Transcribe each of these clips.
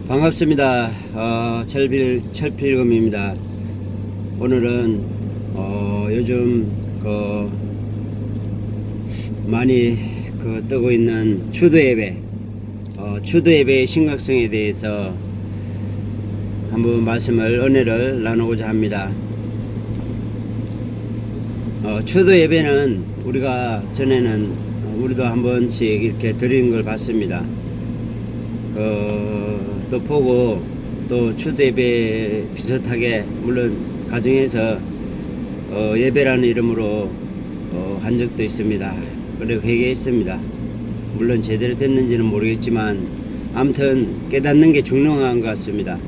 반갑습니다. 철필금입니다. 오늘은 요즘 많이 뜨고 있는 추도 예배의 심각성에 대해서 한번 은혜를 나누고자 합니다. 추도 예배는 우리가 전에는 우리도 한 번씩 이렇게 드리는 걸 봤습니다. 또 보고 또 추도 예배 비슷하게 물론 가정에서 예배라는 이름으로 한 적도 있습니다. 그리고 회개했습니다. 물론 제대로 됐는지는 모르겠지만 아무튼 깨닫는 게 중요한 것 같습니다.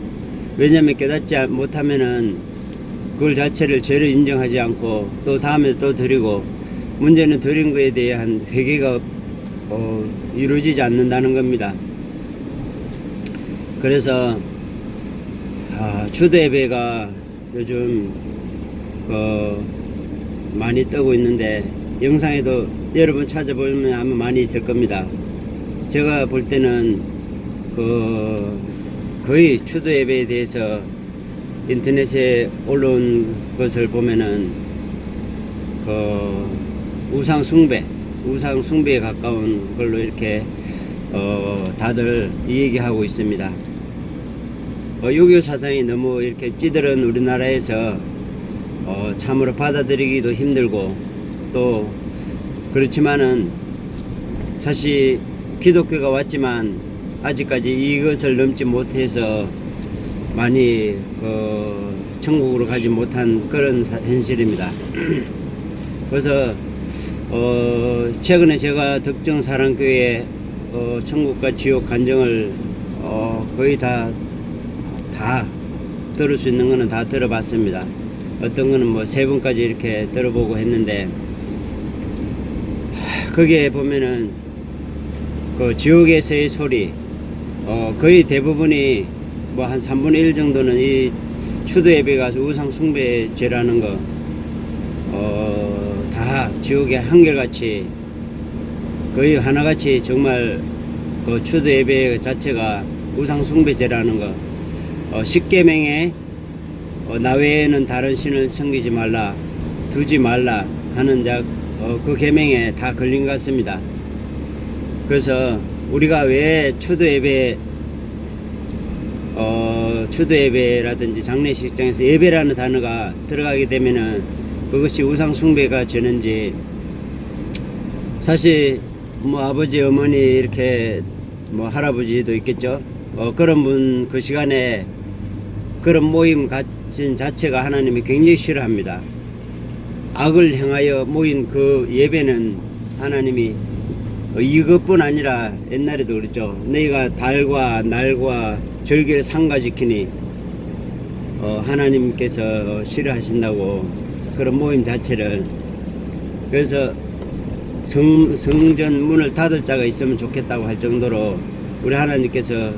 왜냐하면 깨닫지 못하면은 그걸 자체를 죄로 인정하지 않고 또 다음에 또 드리고 문제는 드린 거에 대한 회개가 이루어지지 않는다는 겁니다. 그래서 추도 예배가 요즘 많이 뜨고 있는데 영상에도 여러분 찾아보면 아마 많이 있을 겁니다. 제가 볼 때는 거의 추도 예배에 대해서 인터넷에 올라온 것을 보면은 우상 숭배에 가까운 걸로 이렇게 다들 얘기하고 있습니다. 유교 사상이 너무 이렇게 찌들은 우리나라에서 참으로 받아들이기도 힘들고 또 그렇지만은 사실 기독교가 왔지만 아직까지 이것을 넘지 못해서 많이 천국으로 가지 못한 그런 현실입니다. 그래서 최근에 제가 덕정사랑교회 천국과 지옥 간증을 거의 다 들을 수 있는 거는 다 들어봤습니다. 어떤 거는 뭐 3번까지 이렇게 들어보고 했는데 거기에 보면은 지옥에서의 소리 거의 대부분이 뭐 한 3분의 1 정도는 이 추도 예배가 우상 숭배죄라는 거 다 지옥에 한결같이 거의 하나같이 정말 추도 예배 자체가 우상 숭배죄라는 거 10계명에 나 외에는 다른 신을 섬기지 말라 두지 말라 하는 그 계명에 다 걸린 것 같습니다. 그래서 우리가 왜 추도 예배라든지 장례식장에서 예배라는 단어가 들어가게 되면은 그것이 우상 숭배가 되는지 사실 뭐 아버지 어머니 이렇게 뭐 할아버지도 있겠죠. 그런 분 그 시간에 그런 모임 가진 자체가 하나님이 굉장히 싫어합니다. 악을 행하여 모인 그 예배는 하나님이 이것뿐 아니라 옛날에도 그랬죠. 너희가 달과 날과 절기를 상가지키니 하나님께서 싫어하신다고 그런 모임 자체를. 그래서 성전 문을 닫을 자가 있으면 좋겠다고 할 정도로 우리 하나님께서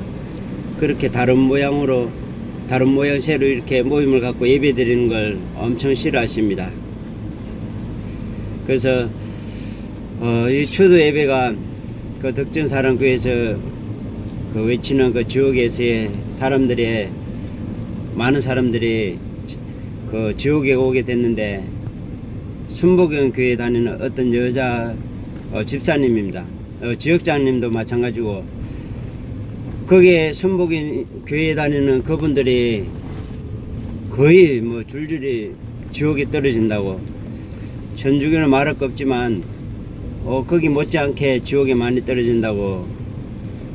그렇게 다른 모양새로 이렇게 모임을 갖고 예배 드리는 걸 엄청 싫어하십니다. 그래서 이 추도 예배가 덕전사랑교회에서 외치는 지옥에서의 많은 사람들이 지옥에 오게 됐는데 순복음 교회에 다니는 어떤 여자 집사님입니다. 지역장님도 마찬가지고 거기에 순복음 교회에 다니는 그분들이 거의 뭐 줄줄이 지옥에 떨어진다고. 천주교는 말할 거 없지만 거기 못지않게 지옥에 많이 떨어진다고.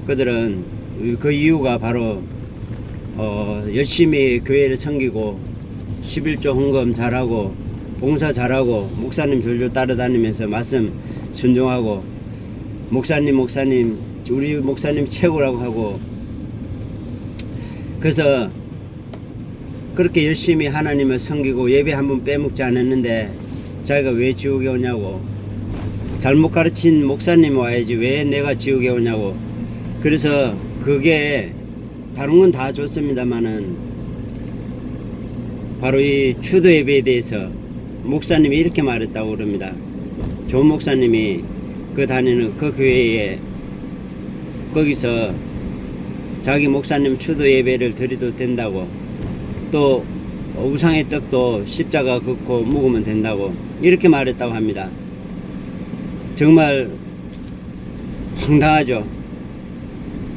그들은 그 이유가 바로 열심히 교회를 섬기고 11조 헌금 잘하고 봉사 잘하고 목사님 졸졸 따라다니면서 말씀 순종하고 목사님 우리 목사님 최고라고 하고. 그래서 그렇게 열심히 하나님을 섬기고 예배 한번 빼먹지 않았는데 자기가 왜 지옥에 오냐고. 잘못 가르친 목사님 와야지 왜 내가 지옥에 오냐고. 그래서 그게 다른 건 다 좋습니다만은 바로 이 추도 예배에 대해서 목사님이 이렇게 말했다고 그럽니다. 좋은 목사님이 다니는 그 교회에 거기서 자기 목사님 추도 예배를 드려도 된다고, 또 우상의 떡도 십자가 긋고 묵으면 된다고 이렇게 말했다고 합니다. 정말 황당하죠.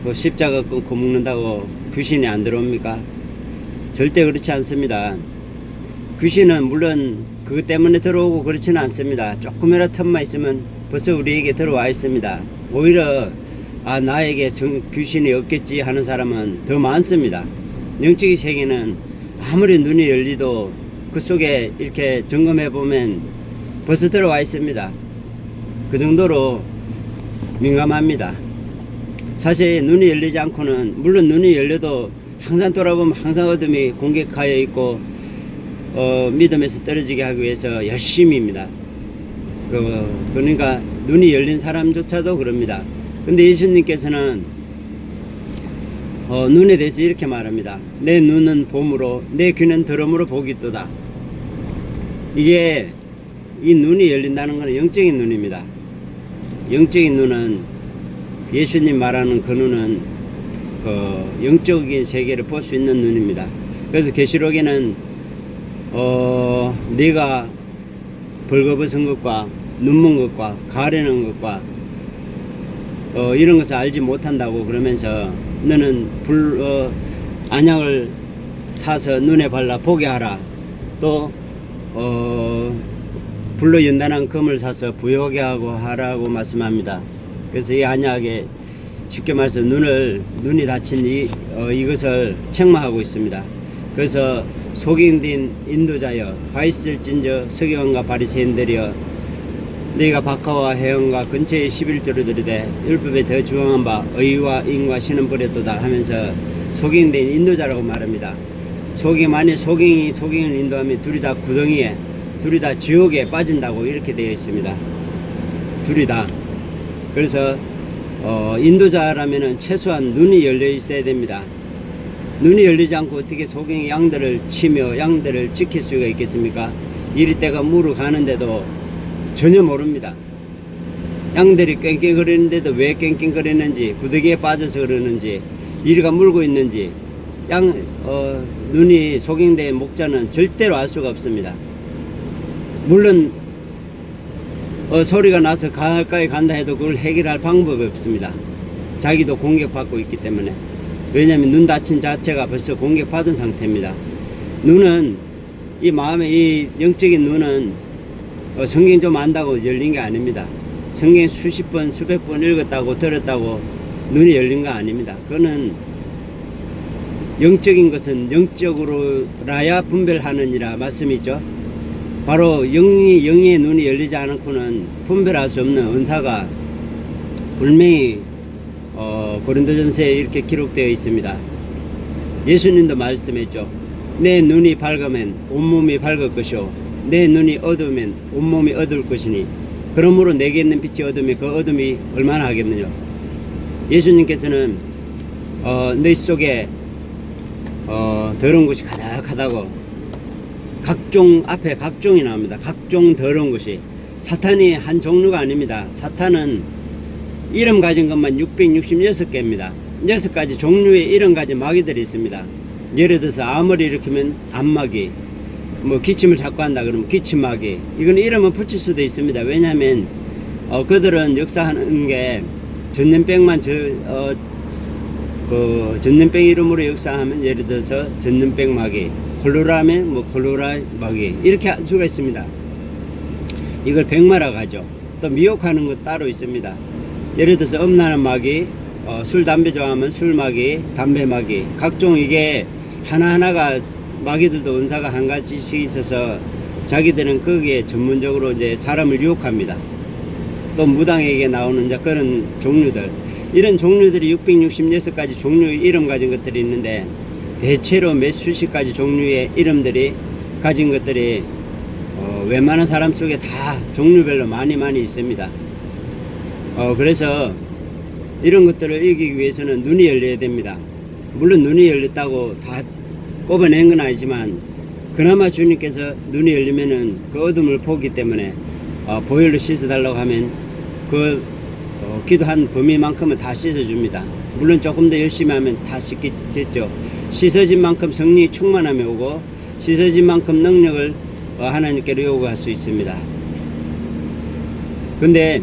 그 십자가 끊고 묵는다고 귀신이 안 들어옵니까? 절대 그렇지 않습니다. 귀신은 물론 그것 때문에 들어오고 그렇지는 않습니다. 조금이라도 틈만 있으면 벌써 우리에게 들어와 있습니다. 오히려 나에게 귀신이 없겠지 하는 사람은 더 많습니다. 영적인 세계는 아무리 눈이 열리도 그 속에 이렇게 점검해 보면 벌써 들어와 있습니다. 그 정도로 민감합니다. 사실 눈이 열리지 않고는, 물론 눈이 열려도 항상 돌아보면 항상 어둠이 공격하여 있고 믿음에서 떨어지게 하기 위해서 열심입니다. 그러니까 눈이 열린 사람조차도 그럽니다. 근데 예수님께서는 눈에 대해서 이렇게 말합니다. 내 눈은 봄으로 내 귀는 들음으로 보기도다. 이게 이 눈이 열린다는 것은 영적인 눈입니다. 영적인 눈은, 예수님 말하는 그 눈은 그 영적인 세계를 볼 수 있는 눈입니다. 그래서 계시록에는 네가 벌거벗은 것과 눈먼 것과 가려는 것과 이런 것을 알지 못한다고 그러면서 너는 안약을 사서 눈에 발라 보게 하라. 또 불로 연단한 금을 사서 부여하게 하고 하라고 말씀합니다. 그래서 이 안약에 쉽게 말해서 눈이 닫힌 이것을 책망하고 있습니다. 그래서 속임된 인도자여 가 있을진저 서기관과 바리새인들이여 너희가 박하와 해영과 근처에 11조를 들이되 율법에 더 주황한 바 의와 인과 신은 버렸도다 하면서 속임된 인도자라고 말합니다. 만약 속임을 인도하면 둘이 다 구덩이에, 둘이 다 지옥에 빠진다고 이렇게 되어 있습니다. 둘이 다. 그래서 인도자라면은 최소한 눈이 열려 있어야 됩니다. 눈이 열리지 않고 어떻게 속임의 양들을 치며 양들을 지킬 수가 있겠습니까? 이리 때가 무르 가는데도 전혀 모릅니다. 양들이 깽깽거리는데도 왜 깽깽거리는지, 구더기에 빠져서 그러는지, 이리가 물고 있는지, 눈이 속임된 목자는 절대로 알 수가 없습니다. 물론 소리가 나서 가까이 간다 해도 그걸 해결할 방법이 없습니다. 자기도 공격받고 있기 때문에. 왜냐하면 눈 닫힌 자체가 벌써 공격받은 상태입니다. 눈은, 이 마음의 이 영적인 눈은 성경 좀 안다고 열린 게 아닙니다. 성경 수십 번 수백 번 읽었다고 들었다고 눈이 열린 거 아닙니다. 그거는 영적인 것은 영적으로라야 분별하느니라 말씀이 있죠. 바로 영의 눈이 열리지 않고는 분별할 수 없는 은사가 분명히 고린도전서에 이렇게 기록되어 있습니다. 예수님도 말씀했죠. 내 눈이 밝으면 온몸이 밝을 것이요 내 눈이 어두우면 온몸이 어두울 것이니 그러므로 내게 있는 빛이 어둠이 그 어둠이 얼마나 하겠느냐. 예수님께서는 너희 속에 더러운 것이 가득하다고 앞에 각종이 나옵니다. 각종 더러운 것이. 사탄이 한 종류가 아닙니다. 사탄은 이름 가진 것만 666개입니다. 6가지 종류의 이름 가진 마귀들이 있습니다. 예를 들어서 암을 일으키면 암마귀, 기침을 자꾸 한다 그러면 기침마귀. 이건 이름은 붙일 수도 있습니다. 왜냐하면 그들은 역사하는 게 전염병만 전염병 이름으로 역사하면 예를 들어서 전염병 마귀, 콜로라면 콜로라 마귀 이렇게 할 수가 있습니다. 이걸 백마라고 하죠. 또 미혹하는 것 따로 있습니다. 예를 들어서 음란한 마귀, 술 담배 좋아하면 술 마귀, 담배 마귀, 각종 이게 하나하나가 마귀들도 은사가 한 가지씩 있어서 자기들은 거기에 전문적으로 이제 사람을 유혹합니다. 또 무당에게 나오는 이제 그런 종류들, 이런 종류들이 666가지 종류의 이름 가진 것들이 있는데 대체로 몇 수십 가지 종류의 이름들이 가진 것들이 웬만한 사람 속에 다 종류별로 많이 있습니다. 그래서 이런 것들을 이기기 위해서는 눈이 열려야 됩니다. 물론 눈이 열렸다고 다 뽑아낸 건 아니지만 그나마 주님께서 눈이 열리면은 그 어둠을 보기 때문에 보혈로 씻어달라고 하면 그 기도한 범위만큼은 다 씻어줍니다. 물론 조금 더 열심히 하면 다 씻겠죠. 씻어진 만큼 성령이 충만함이 오고 씻어진 만큼 능력을 하나님께로 요구할 수 있습니다. 근데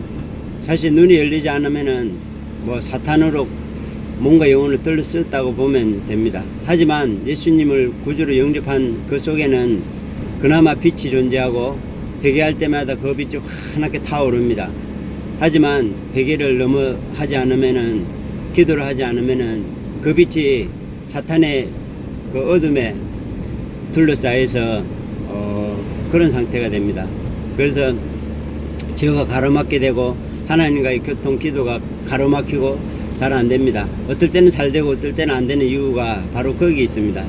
사실 눈이 열리지 않으면은 뭐 사탄으로 뭔가 영혼을 들렀었다고 보면 됩니다. 하지만 예수님을 구주로 영접한 그 속에는 그나마 빛이 존재하고 회개할 때마다 그 빛이 환하게 타오릅니다. 하지만 회개를 너무 하지 않으면은, 기도를 하지 않으면은 그 빛이 사탄의 그 어둠에 둘러싸여서 그런 상태가 됩니다. 그래서 제가 가로막게 되고 하나님과의 교통, 기도가 가로막히고 잘 안됩니다. 어떨 때는 잘 되고 어떨 때는 안 되는 이유가 바로 거기 있습니다.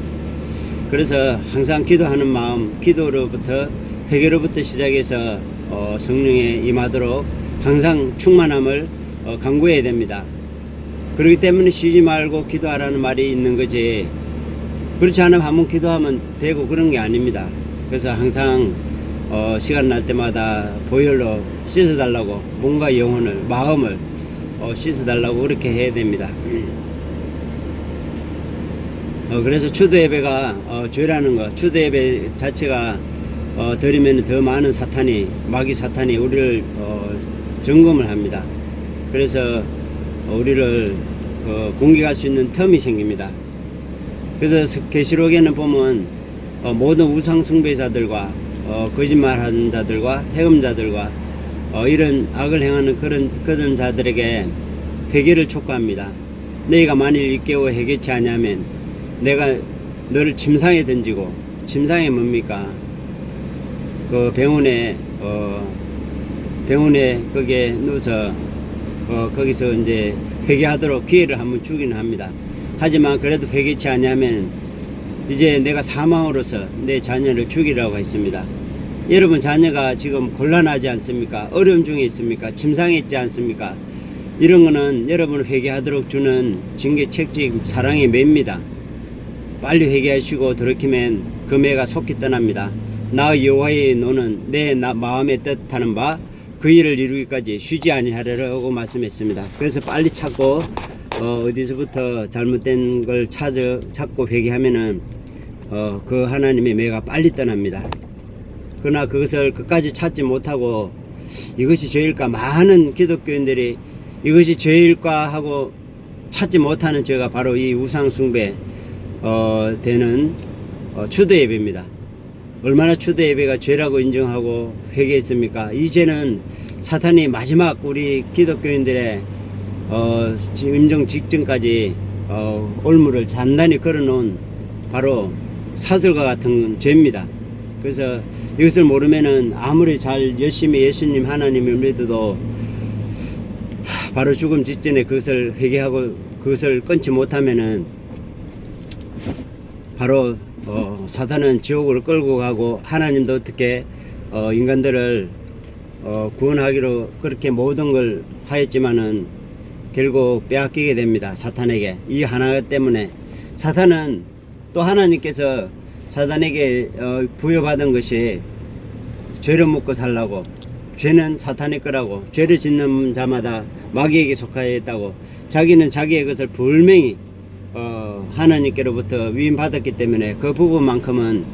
그래서 항상 기도하는 마음, 기도로부터 회개로부터 시작해서 성령에 임하도록 항상 충만함을 강구해야 됩니다. 그렇기 때문에 쉬지 말고 기도하라는 말이 있는 거지, 그렇지 않으면 한번 기도하면 되고 그런 게 아닙니다. 그래서 항상 시간 날 때마다 보혈로 씻어달라고, 몸과 영혼을, 마음을 씻어달라고 그렇게 해야 됩니다. 그래서 추도 예배가 죄라는 거, 추도 예배 자체가 드리면 더 많은 사탄이, 마귀 사탄이 우리를 점검을 합니다. 그래서 우리를 공격할 수 있는 틈이 생깁니다. 그래서 계시록에는 보면 모든 우상 숭배자들과 거짓말하는 자들과 해금자들과 이런 악을 행하는 그런 자들에게 회개를 촉구합니다. 너희가 만일 일깨워 회개치 아니하면 내가 너를 침상에 던지고, 침상이 뭡니까? 그 병원에 거기에 누워서 거기서 이제 회개하도록 기회를 한번 주기는 합니다. 하지만 그래도 회개치 아니하면 이제 내가 사망으로서 내 자녀를 죽이라고 했습니다. 여러분 자녀가 지금 곤란하지 않습니까? 어려움 중에 있습니까? 침상에 있지 않습니까? 이런 거는 여러분을 회개하도록 주는 징계, 책임, 사랑의 매입니다. 빨리 회개하시고 돌이키면 그 매가 속히 떠납니다. 나 여호와의 노는 내 마음에 뜻하는 바 그 일을 이루기까지 쉬지 아니하리라고 말씀했습니다. 그래서 빨리 찾고 어디서부터 잘못된 걸 찾고 회개하면은 그 하나님의 매가 빨리 떠납니다. 그러나 그것을 끝까지 찾지 못하고 이것이 죄일까, 많은 기독교인들이 이것이 죄일까 하고 찾지 못하는 죄가 바로 이 우상숭배 되는 추도 예배입니다. 얼마나 추도 예배가 죄라고 인정하고 회개했습니까? 이 죄는 사탄이 마지막 우리 기독교인들의 임종 직전까지 올무를 단단히 걸어놓은 바로 사슬과 같은 죄입니다. 그래서 이것을 모르면은 아무리 잘 열심히 예수님 하나님을 믿어도 바로 죽음 직전에 그것을 회개하고 그것을 끊지 못하면은 바로 사탄은 지옥으로 끌고 가고, 하나님도 어떻게 인간들을 구원하기로 그렇게 모든 걸 하였지만은 결국 빼앗기게 됩니다. 사탄에게. 이 하나 때문에 사탄은 또 하나님께서 사탄에게 부여받은 것이 죄를 묻고 살라고, 죄는 사탄의 거라고, 죄를 짓는 자마다 마귀에게 속하였다고, 자기는 자기의 것을 분명히 하나님께로부터 위임받았기 때문에 그 부분만큼은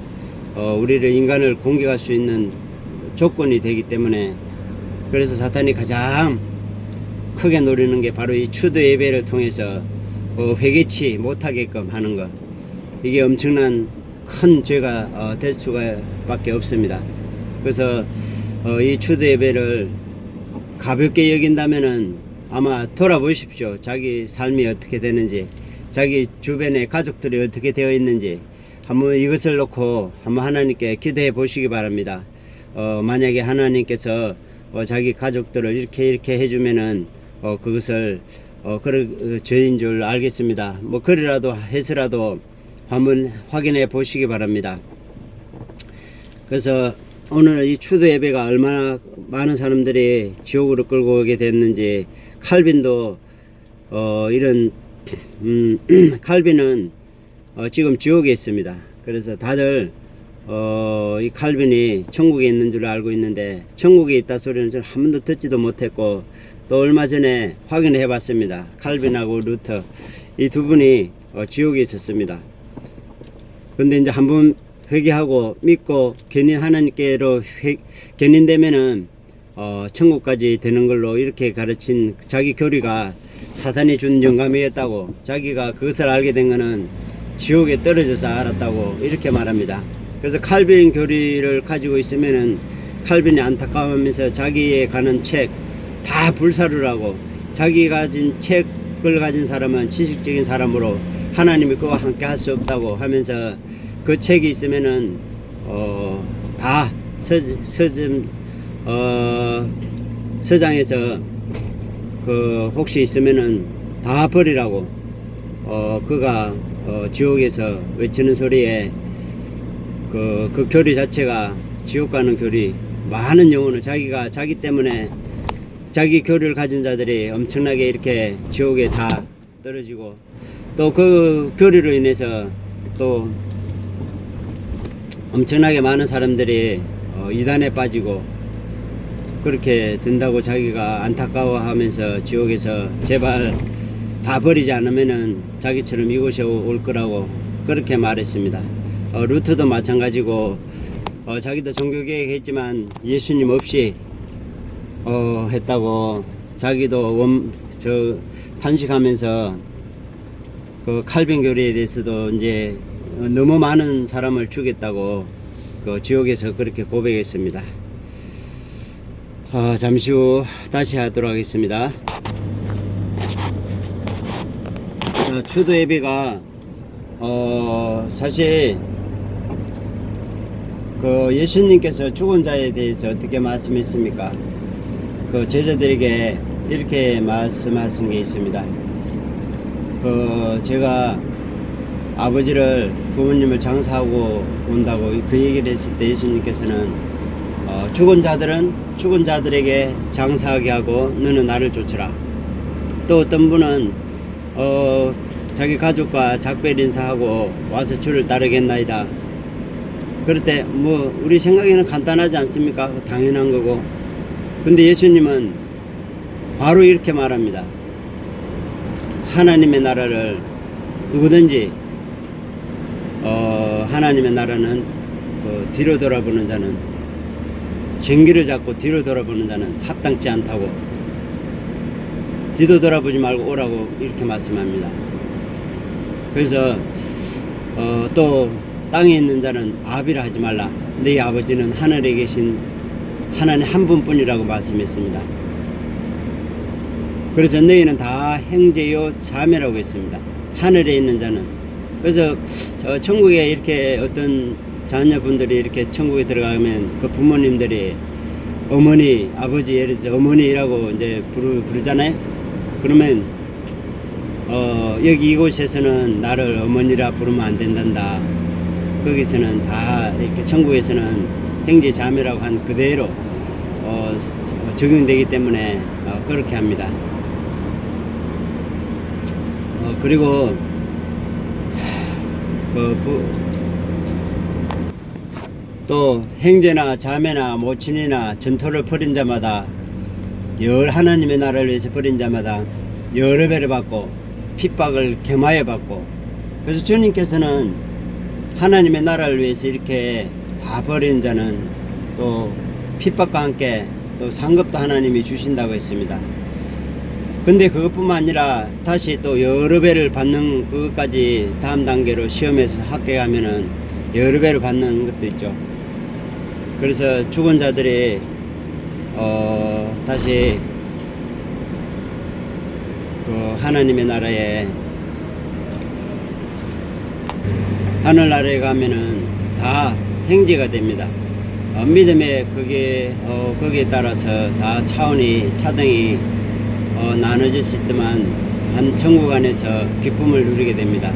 우리를, 인간을 공격할 수 있는 조건이 되기 때문에, 그래서 사탄이 가장 크게 노리는 게 바로 이 추도 예배를 통해서 회개치 못하게끔 하는 것. 이게 엄청난 큰 죄가 될 수가 밖에 없습니다. 그래서 이 추도 예배를 가볍게 여긴다면은 아마 돌아보십시오. 자기 삶이 어떻게 되는지, 자기 주변의 가족들이 어떻게 되어 있는지 한번 이것을 놓고 한번 하나님께 기도해 보시기 바랍니다. 만약에 하나님께서 자기 가족들을 이렇게 해주면은 그것을 그런 죄인 줄 알겠습니다. 뭐 그리라도 해서라도 한번 확인해 보시기 바랍니다. 그래서 오늘 이 추도 예배가 얼마나 많은 사람들이 지옥으로 끌고 오게 됐는지, 칼빈도 이런 칼빈은 지금 지옥에 있습니다. 그래서 다들 이 칼빈이 천국에 있는 줄 알고 있는데, 천국에 있다 소리는 저는 한 번도 듣지도 못했고 또 얼마 전에 확인해 봤습니다. 칼빈하고 루터 이 두 분이 지옥에 있었습니다. 근데 이제 한번 회개하고 믿고 견인 하나님께로 견인되면은 천국까지 되는 걸로 이렇게 가르친 자기 교리가 사단이 준 영감이었다고, 자기가 그것을 알게 된 거는 지옥에 떨어져서 알았다고 이렇게 말합니다. 그래서 칼빈 교리를 가지고 있으면은 칼빈이 안타까워하면서 자기에 관한 책 다 불사를 하고, 자기 가진 책을 가진 사람은 지식적인 사람으로 하나님이 그와 함께 할 수 없다고 하면서, 그 책이 있으면은 다 서장에서 그 혹시 있으면은 다 버리라고 그가 지옥에서 외치는 소리에 그 교리 자체가 지옥 가는 교리, 많은 영혼을 자기 때문에 자기 교리를 가진 자들이 엄청나게 이렇게 지옥에 다 떨어지고, 또 그 교리로 인해서 또 엄청나게 많은 사람들이 이단에 빠지고 그렇게 된다고 자기가 안타까워하면서 지옥에서 제발 다 버리지 않으면은 자기처럼 이곳에 올 거라고 그렇게 말했습니다. 루트도 마찬가지고 자기도 종교개혁 했지만 예수님 없이 했다고, 자기도 탄식하면서 그 칼빈 교리에 대해서도 이제 너무 많은 사람을 죽였다고 그 지옥에서 그렇게 고백했습니다. 잠시 후 다시 하도록 하겠습니다. 추도 예배가 사실 그 예수님께서 죽은 자에 대해서 어떻게 말씀했습니까? 그 제자들에게 이렇게 말씀하신 게 있습니다. 제가 아버지를, 부모님을 장사하고 온다고 그 얘기를 했을 때 예수님께서는 죽은 자들은 죽은 자들에게 장사하게 하고 너는 나를 쫓으라. 또 어떤 분은 자기 가족과 작별 인사하고 와서 주를 따르겠나이다. 그럴 때 뭐 우리 생각에는 간단하지 않습니까? 당연한 거고. 근데 예수님은 바로 이렇게 말합니다. 하나님의 나라를 누구든지 하나님의 나라는 뒤로 돌아보는 자는, 전기를 잡고 뒤로 돌아보는 자는 합당치 않다고, 뒤도 돌아보지 말고 오라고 이렇게 말씀합니다. 그래서 또 땅에 있는 자는 아비라 하지 말라. 네 아버지는 하늘에 계신 하나님 한 분뿐이라고 말씀했습니다. 그래서 너희는 다 형제요 자매라고 했습니다. 하늘에 있는 자는. 그래서 천국에 이렇게 어떤 자녀분들이 이렇게 천국에 들어가면 그 부모님들이 어머니, 아버지, 예를 들어 어머니라고 이제 부르잖아요. 그러면 여기 이곳에서는 나를 어머니라 부르면 안 된단다. 거기서는 다 이렇게 천국에서는 형제 자매라고 한 그대로 적용되기 때문에 그렇게 합니다. 그리고 또 형제나 자매나 모친이나 전토를 벌인 자마다, 하나님의 나라를 위해서 벌인 자마다 여러 배를 받고 핍박을 겸하여 받고, 그래서 주님께서는 하나님의 나라를 위해서 이렇게 다 버린 자는 또 핍박과 함께 또 상급도 하나님이 주신다고 했습니다. 근데 그것뿐만 아니라 다시 또 여러 배를 받는 그것까지 다음 단계로 시험에서 합격하면은 여러 배를 받는 것도 있죠. 그래서 죽은 자들이 다시 그 하나님의 나라에, 하늘나라에 가면은 다 형제가 됩니다. 믿음의 거기에 따라서 다 차등이 나눠질 수 있지만 한 천국 안에서 기쁨을 누리게 됩니다.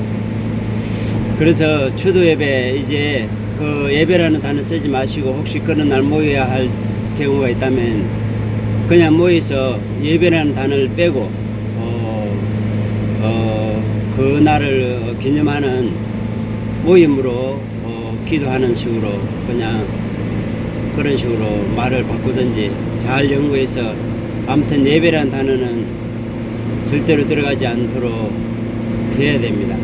그래서 추도 예배, 이제 그 예배라는 단어 쓰지 마시고, 혹시 그런 날 모여야 할 경우가 있다면 그냥 모여서 예배라는 단어를 빼고 그 날을 기념하는 모임으로 기도하는 식으로, 그냥 그런 식으로 말을 바꾸든지 잘 연구해서 아무튼 예배라는 단어는 절대로 들어가지 않도록 해야 됩니다.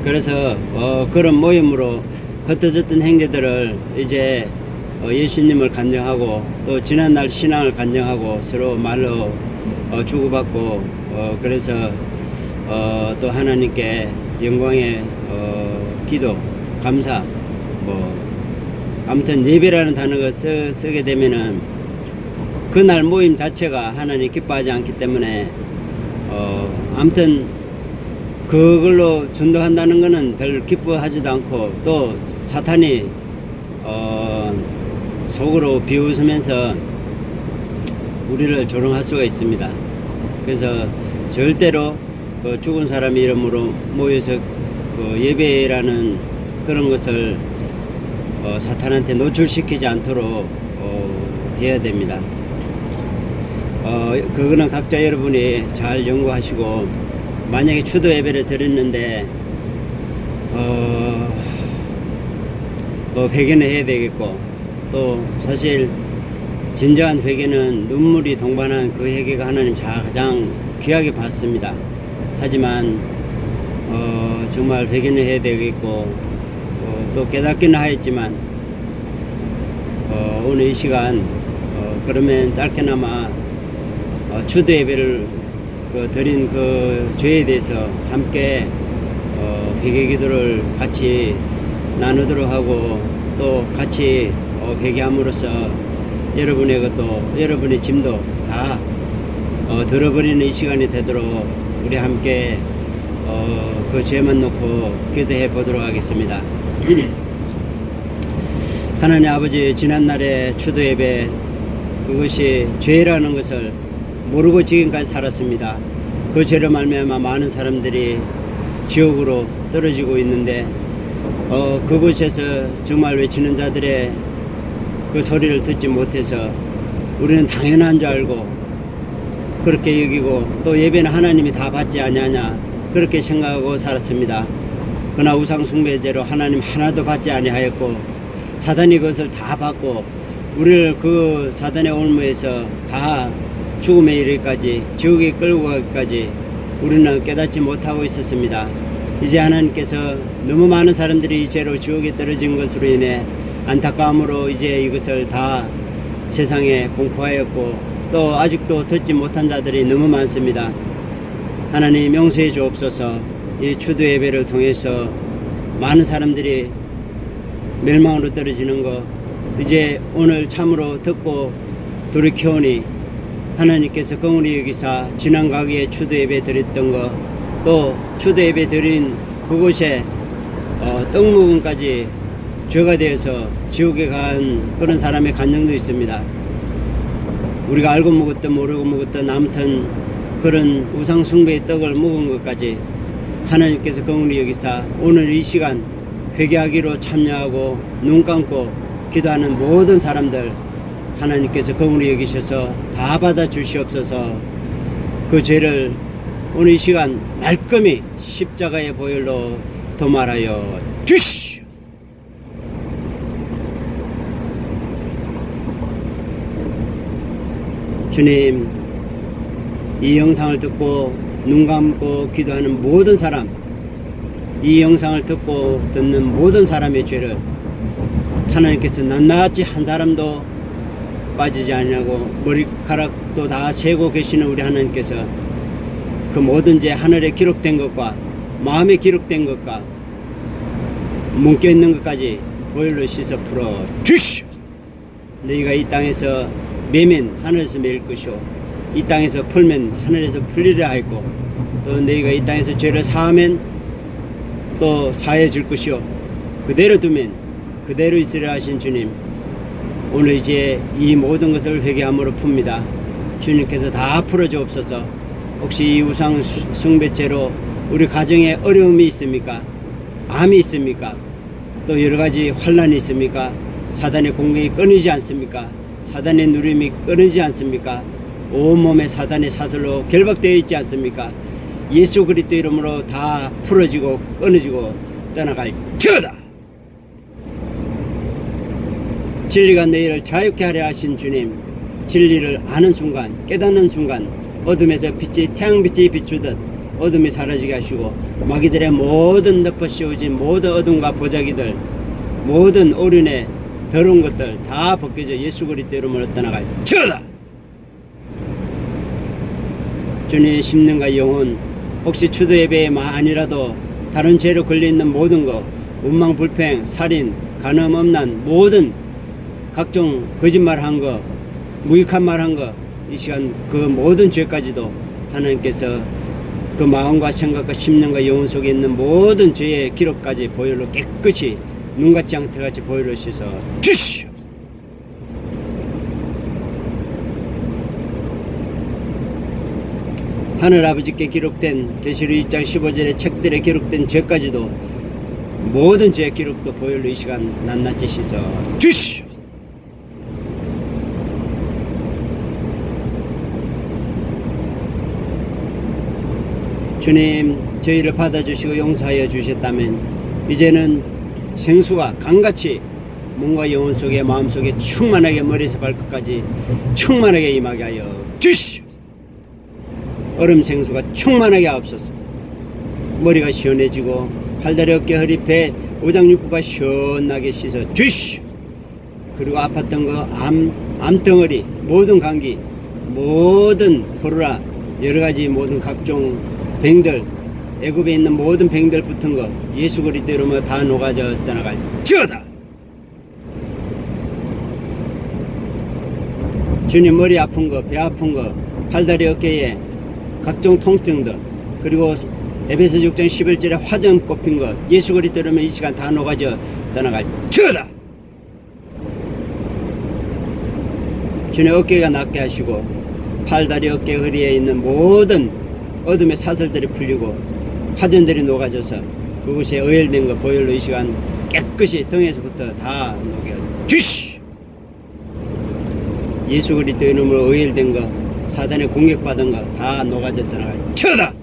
그래서 그런 모임으로 흩어졌던 형제들을 이제 예수님을 간증하고 또 지난날 신앙을 간증하고 서로 말로 주고받고 그래서 또 하나님께 영광의 기도 감사 아무튼 예배라는 단어가 쓰게 되면은 그날 모임 자체가 하나님 기뻐하지 않기 때문에 아무튼 그걸로 전도한다는 것은 별 기뻐하지도 않고 또 사탄이 속으로 비웃으면서 우리를 조롱할 수가 있습니다. 그래서 절대로 그 죽은 사람 이름으로 모여서 그 예배라는 그런 것을 사탄한테 노출시키지 않도록 해야 됩니다. 그거는 각자 여러분이 잘 연구하시고 만약에 추도 예배를 드렸는데 회개는 해야 되겠고 또 사실 진정한 회개는 눈물이 동반한 그 회개가 하나님 가장 귀하게 받습니다. 하지만 정말 회개는 해야 되겠고 또 깨닫기는 하였지만 오늘 이 시간 그러면 짧게나마 추도 예배를 드린 그 죄에 대해서 함께 회개 기도를 같이 나누도록 하고 또 같이 회개함으로써 여러분의 것도 여러분의 짐도 다 들어버리는 이 시간이 되도록 우리 함께 그 죄만 놓고 기도해 보도록 하겠습니다. 하나님 아버지, 지난날의 추도 예배 그것이 죄라는 것을 모르고 지금까지 살았습니다. 그 죄로 말미암아 많은 사람들이 지옥으로 떨어지고 있는데 그곳에서 정말 외치는 자들의 그 소리를 듣지 못해서 우리는 당연한 줄 알고 그렇게 여기고 또 예배는 하나님이 다 받지 아니하냐 그렇게 생각하고 살았습니다. 그러나 우상 숭배제로 하나님 하나도 받지 아니하였고 사단이 그것을 다 받고 우리를 그 사단의 올무에서 다 죽음에 이르기까지 지옥에 끌고 가기까지 우리는 깨닫지 못하고 있었습니다. 이제 하나님께서 너무 많은 사람들이 이 죄로 지옥에 떨어진 것으로 인해 안타까움으로 이제 이것을 다 세상에 공포하였고 또 아직도 듣지 못한 자들이 너무 많습니다. 하나님 용서해 주옵소서. 이 추도 예배를 통해서 많은 사람들이 멸망으로 떨어지는 것 이제 오늘 참으로 듣고 돌이켜오니 하나님께서 긍휼히 여기사 지난 가기에 추도 예배 드렸던 것 또 추도 예배 드린 그곳에 떡묵음까지 죄가 되어서 지옥에 간 그런 사람의 간증도 있습니다. 우리가 알고 먹었던 모르고 먹었던 아무튼 그런 우상 숭배의 떡을 먹은 것까지 하나님께서 긍휼히 여기사 오늘 이 시간 회개하기로 참여하고 눈 감고 기도하는 모든 사람들 하나님께서 긍휼히 여기셔서 다 받아 주시옵소서. 그 죄를 오늘 이 시간 말끔히 십자가의 보혈로 도말하여 주시오. 주님, 이 영상을 듣고 눈 감고 기도하는 모든 사람, 이 영상을 듣고 듣는 모든 사람의 죄를 하나님께서 낱낱이 한 사람도 빠지지 않냐고 머리카락도 다 세고 계시는 우리 하나님께서 그 모든 죄 하늘에 기록된 것과 마음에 기록된 것과 뭉겨있는 것까지 보혈로 씻어 풀어 주시오. 너희가 이 땅에서 매면 하늘에서 매일 것이요 이 땅에서 풀면 하늘에서 풀리라 하였고 또 너희가 이 땅에서 죄를 사하면 또 사해질 것이요 그대로 두면 그대로 있으라 하신 주님, 오늘 이제 이 모든 것을 회개함으로 풉니다. 주님께서 다 풀어주옵소서. 혹시 이 우상 숭배죄로 우리 가정에 어려움이 있습니까? 암이 있습니까? 또 여러가지 환란이 있습니까? 사단의 공격이 끊이지 않습니까? 사단의 누림이 끊이지 않습니까? 온몸에 사단의 사슬로 결박되어 있지 않습니까? 예수 그리스도 이름으로 다 풀어지고 끊어지고 떠나갈 지어다. 진리가 너희를 자유케 하려 하신 주님, 진리를 아는 순간, 깨닫는 순간 어둠에서 빛이 태양빛이 비추듯 어둠이 사라지게 하시고 마귀들의 모든 덮어 씌워진 모든 어둠과 보자기들, 모든 오륜의 더러운 것들 다 벗겨져 예수 그리스도 이름으로 떠나갈지어다. 주님 심령과 영혼, 혹시 추도 예배에 아니라도 다른 죄로 걸려있는 모든 것, 운망 불평, 살인, 간음, 음란, 모든 각종 거짓말한 거, 무익한 말한 거, 이 시간 그 모든 죄까지도 하나님께서 그 마음과 생각과 심령과 영혼 속에 있는 모든 죄의 기록까지 보혈로 깨끗이 눈같이 양태같이 보혈로 씻어 주시오. 하늘아버지께 기록된 계시록 2장 15절의 책들에 기록된 죄까지도 모든 죄의 기록도 보혈로 이 시간 낱낱이 씻어 주시오. 주님, 저희를 받아주시고 용서하여 주셨다면 이제는 생수가 강같이 몸과 영혼 속에 마음속에 충만하게 머리에서 발끝까지 충만하게 임하게 하여 주시오. 얼음 생수가 충만하게 하옵소서. 머리가 시원해지고 팔다리 어깨 허리 배 오장육부가 시원하게 씻어 주시오. 그리고 아팠던 거 암덩어리 모든 감기 모든 코로나 여러가지 모든 각종 병들 애굽에 있는 모든 병들 붙은 거 예수 그리스도 이름으로 다 녹아져 떠나갈지어다. 주님 머리 아픈 거 배 아픈 거 팔다리 어깨에 각종 통증들 그리고 에베소 6장 11절에 화점 꼽힌 것 예수 그리스도 이름으로 이 시간 다 녹아져 떠나갈지어다. 주님 어깨가 낫게 하시고 팔다리 어깨 허리에 있는 모든 어둠의 사슬들이 풀리고 화전들이 녹아져서 그곳에 어혈된 거 보혈로 이 시간 깨끗이 등에서부터 다 녹여 주시. 예수 그리스도 이름으로 어혈된 거 사단의 공격받은 거 다 녹아져 떠나갈지어다.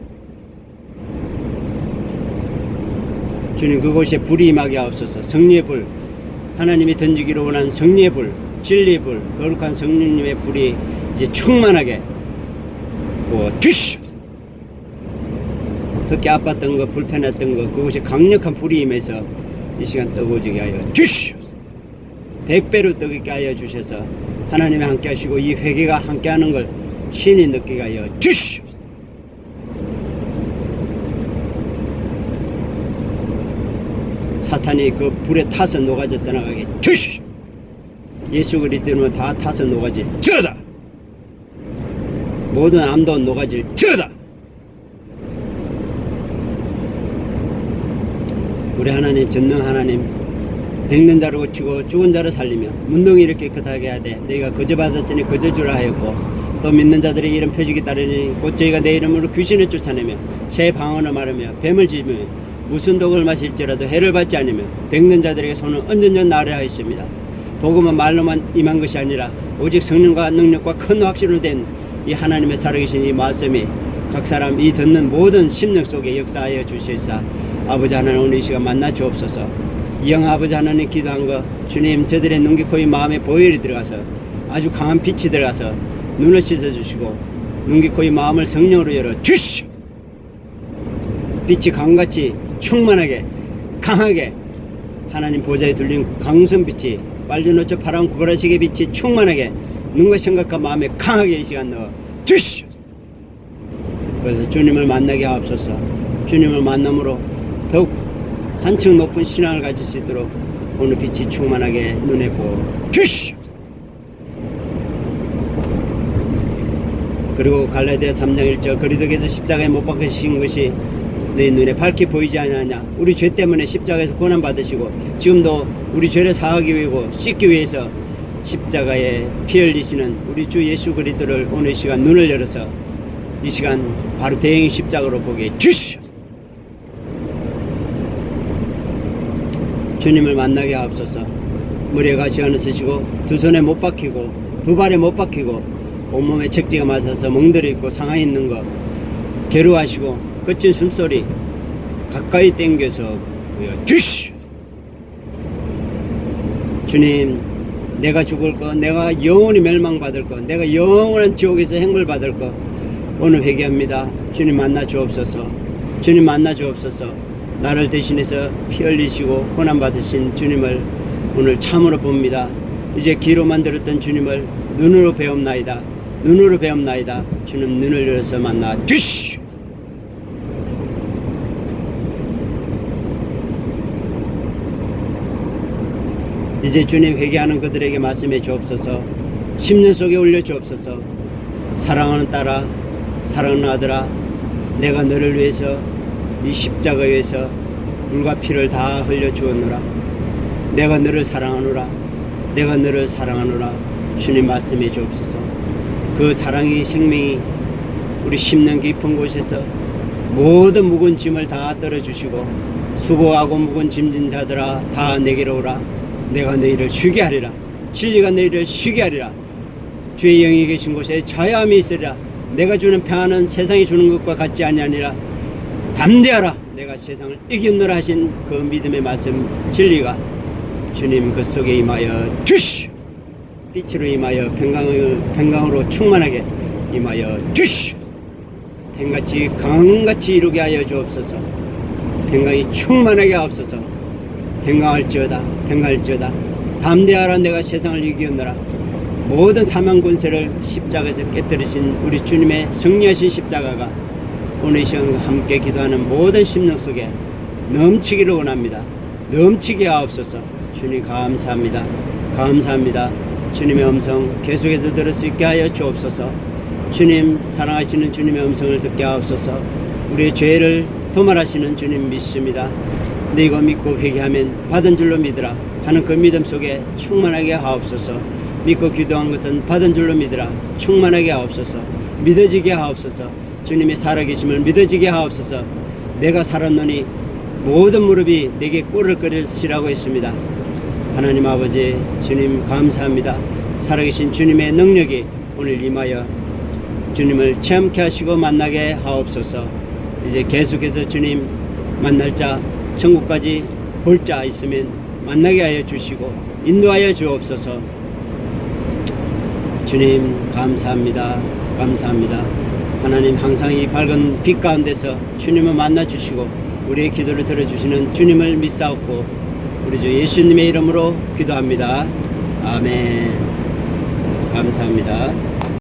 주님 그곳에 불이 임하게 하옵소서. 성령의 불, 하나님이 던지기로 원한 성령의 불, 진리의 불, 거룩한 성령님의 불이 이제 충만하게 부어 주시오. 특히 아팠던 거 불편했던 거 그곳에 강력한 불이 임해서 이 시간 뜨거워지게 하여 주시오. 100배로 뜨겁게 하여 주셔서 하나님이 함께 하시고 이 회개가 함께 하는 걸 신이 느끼게 하여 주시오. 사탄이 그 불에 타서 녹아져 떠나가게 주시오. 예수 그리스도는 다 타서 녹아질 저다. 모든 암도 녹아질 저다. 우리 하나님 전능 하나님 백는 자를 고치고 죽은 자를 살리며 문둥이를 깨끗하게 하되 너희가 거저 받았으니 거저 주라 하였고 또 믿는 자들의 이름 표적이 따르니 곧 저희가 내 이름으로 귀신을 쫓아내며 새 방언을 말하며 뱀을 짚으며 무슨 독을 마실지라도 해를 받지 않으며 백는 자들에게 손을 얹은 나를 하였습니다. 복음은 말로만 임한 것이 아니라 오직 성령과 능력과 큰 확신으로 된 이 하나님의 살아계신 이 말씀이 각 사람 이 듣는 모든 심령 속에 역사하여 주시사 아버지 하나님 오늘 이 시간 만나 주옵소서. 영 아버지 하나님 기도한 거 주님 저들의 눈, 귀, 코의 마음에 보혈이 들어가서 아주 강한 빛이 들어가서 눈을 씻어주시고 눈, 귀, 코의 마음을 성령으로 열어 주시오. 빛이 강같이 충만하게 강하게 하나님 보좌에 둘린 강성빛이 빨주노초 파란 구보라식의 빛이 충만하게 눈과 생각과 마음에 강하게 이 시간 넣어 주시오. 그래서 주님을 만나게 하옵소서. 주님을 만남으로 더욱 한층 높은 신앙을 가질 수 있도록 오늘 빛이 충만하게 눈에 부어 주시오. 그리고 갈라디아 3장 1절 그리스도께서 십자가에 못 박히신 것이 너희 눈에 밝히 보이지 않느냐. 우리 죄 때문에 십자가에서 고난받으시고 지금도 우리 죄를 사하기 위하고 씻기 위해서 십자가에 피 흘리시는 우리 주 예수 그리스도를 오늘 이 시간 눈을 열어서 이 시간 바로 대형 십자가로 보게 주시오. 주님을 만나게 하옵소서. 머리에 가시 하나 쓰시고 두 손에 못 박히고 두 발에 못 박히고 온몸에 책지가 맞아서 멍들어 있고 상하 있는 거 괴로워하시고 거친 숨소리 가까이 땡겨서 보여 주시오. 주님 내가 죽을 거, 내가 영원히 멸망받을 거, 내가 영원한 지옥에서 행벌 받을 거 오늘 회개합니다. 주님 만나 주옵소서. 주님 만나 주옵소서. 나를 대신해서 피 흘리시고 고난 받으신 주님을 오늘 참으로 봅니다. 이제 귀로만 들었던 주님을 눈으로 배움나이다. 눈으로 배움나이다. 주님 눈을 열어서 만나 주시오. 이제 주님 회개하는 그들에게 말씀해 주옵소서. 심령 속에 올려 주옵소서. 사랑하는 딸아, 사랑하는 아들아, 내가 너를 위해서 이 십자가 위에서 물과 피를 다 흘려 주었노라. 내가 너를 사랑하노라. 내가 너를 사랑하노라. 주님 말씀해 주옵소서. 그 사랑이 생명이 우리 심령 깊은 곳에서 모든 묵은 짐을 다 떨어주시고 수고하고 묵은 짐진 자들아 다 내게로 오라. 내가 너희를 쉬게 하리라. 진리가 너희를 쉬게 하리라. 주의 영이 계신 곳에 자유함이 있으리라. 내가 주는 평안은 세상이 주는 것과 같지 아니하니라. 담대하라. 내가 세상을 이겼노라 하신 그 믿음의 말씀 진리가 주님 그 속에 임하여 주시오. 빛으로 임하여 평강으로 충만하게 임하여 주시오. 뱀같이 강같이 이루게 하여 주옵소서. 평강이 충만하게 하옵소서. 평강할지어다. 평강할지어다. 담대하라. 내가 세상을 이기었노라. 모든 사망 권세를 십자가에서 깨뜨리신 우리 주님의 승리하신 십자가가 오늘 이 시간 함께 기도하는 모든 심령 속에 넘치기를 원합니다. 넘치게 하옵소서. 주님 감사합니다. 감사합니다. 주님의 음성 계속해서 들을 수 있게 하여 주옵소서. 주님 사랑하시는 주님의 음성을 듣게 하옵소서. 우리의 죄를 도말하시는 주님 믿습니다. 네가 믿고 회개하면 받은 줄로 믿으라 하는 그 믿음 속에 충만하게 하옵소서. 믿고 기도한 것은 받은 줄로 믿으라 충만하게 하옵소서. 믿어지게 하옵소서. 주님의 살아계심을 믿어지게 하옵소서. 내가 살았노니 모든 무릎이 내게 꿇을 것이라고 했습니다. 하나님 아버지 주님 감사합니다. 살아계신 주님의 능력이 오늘 임하여 주님을 체험케 하시고 만나게 하옵소서. 이제 계속해서 주님 만날 자 천국까지 볼 자 있으면 만나게 하여 주시고 인도하여 주옵소서. 주님 감사합니다. 감사합니다. 하나님 항상 이 밝은 빛 가운데서 주님을 만나 주시고 우리의 기도를 들어주시는 주님을 믿사옵고 우리 주 예수님의 이름으로 기도합니다. 아멘. 감사합니다.